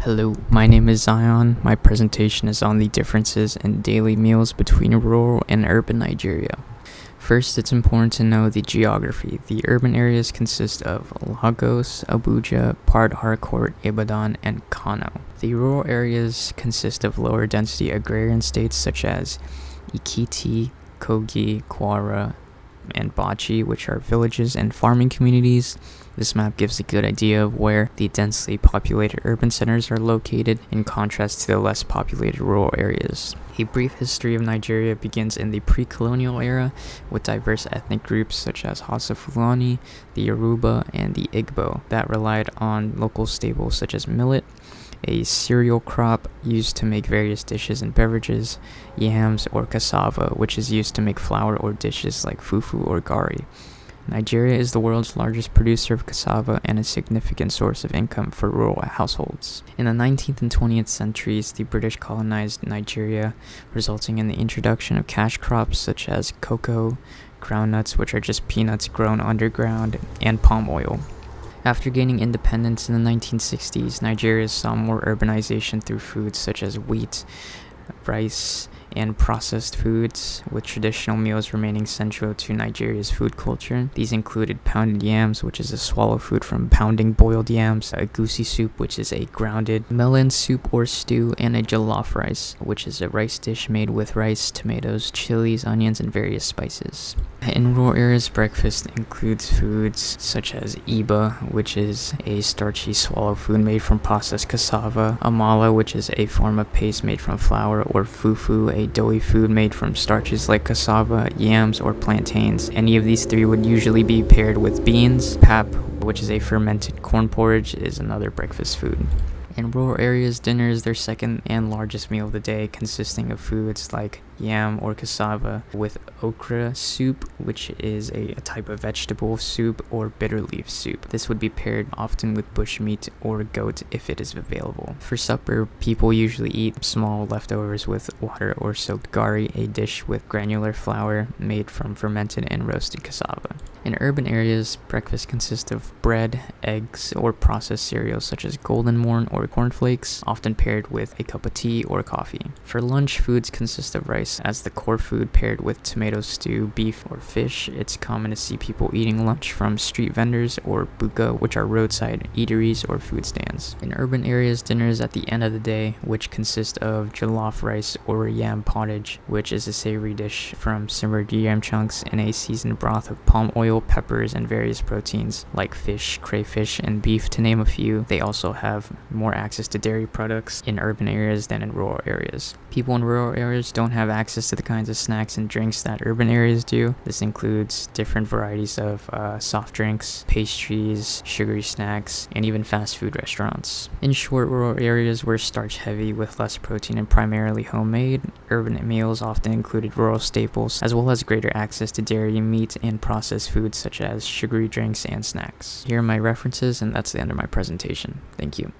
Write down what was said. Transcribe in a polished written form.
Hello, my name is Zion. My presentation is on the differences in daily meals between rural and urban Nigeria. First, it's important to know the geography. The urban areas consist of Lagos, Abuja, Port Harcourt, Ibadan, and Kano. The rural areas consist of lower density agrarian states such as Ikiti, Kogi, Kwara, and Bachi, which are villages and farming communities. This map gives a good idea of where the densely populated urban centers are located in contrast to the less populated rural areas. A brief history of Nigeria begins in the pre-colonial era with diverse ethnic groups such as Hausa Fulani, the Yoruba, and the Igbo that relied on local staples such as millet, a cereal crop used to make various dishes and beverages, yams, or cassava, which is used to make flour or dishes like fufu or gari. Nigeria is the world's largest producer of cassava and a significant source of income for rural households. In the 19th and 20th centuries, the British colonized Nigeria, resulting in the introduction of cash crops such as cocoa, groundnuts, which are just peanuts grown underground, and palm oil. After gaining independence in the 1960s, Nigeria saw more urbanization through foods such as wheat, rice, and processed foods, with traditional meals remaining central to Nigeria's food culture. These included pounded yams, which is a swallow food from pounding boiled yams, a goosey soup, which is a grounded melon soup or stew, and a jollof rice, which is a rice dish made with rice, tomatoes, chilies, onions, and various spices. In rural areas, breakfast includes foods such as iba, which is a starchy swallow food made from processed cassava, amala, which is a form of paste made from flour, or fufu, a doughy food made from starches like cassava, yams, or plantains. Any of these three would usually be paired with beans. Pap, which is a fermented corn porridge, is another breakfast food. In rural areas, dinner is their second and largest meal of the day, consisting of foods like yam or cassava with okra soup, which is a type of vegetable soup, or bitter leaf soup. This would be paired often with bushmeat or goat if it is available. For supper, people usually eat small leftovers with water or soaked gari, a dish with granular flour made from fermented and roasted cassava. In urban areas, breakfast consists of bread, eggs, or processed cereals such as golden morn or cornflakes, often paired with a cup of tea or coffee. For lunch, foods consist of rice as the core food paired with tomato stew, beef, or fish. It's common to see people eating lunch from street vendors or buka, which are roadside eateries or food stands. In urban areas, dinner is at the end of the day, which consists of jollof rice or yam pottage, which is a savory dish from simmered yam chunks in a seasoned broth of palm oil, peppers, and various proteins like fish, crayfish, and beef, to name a few. They also have more access to dairy products in urban areas than in rural areas. People in rural areas don't have access to the kinds of snacks and drinks that urban areas do. This includes different varieties of soft drinks, pastries, sugary snacks, and even fast food restaurants. In short, rural areas were starch heavy with less protein and primarily homemade. Urban meals often included rural staples, as well as greater access to dairy, meat, and processed foods such as sugary drinks and snacks. Here are my references, and that's the end of my presentation. Thank you.